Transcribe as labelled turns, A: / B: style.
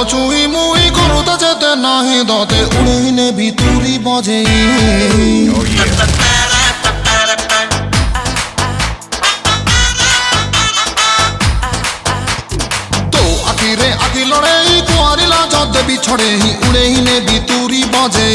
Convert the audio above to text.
A: চুই মুই করুতা যেতে নাহি দতে উড়েই নেবি তুরি বজে তো আখিরে আখি লড়ে কুয়ারিলা যদ দেবী ছড়ে উড়েই নেবি তুরি বজে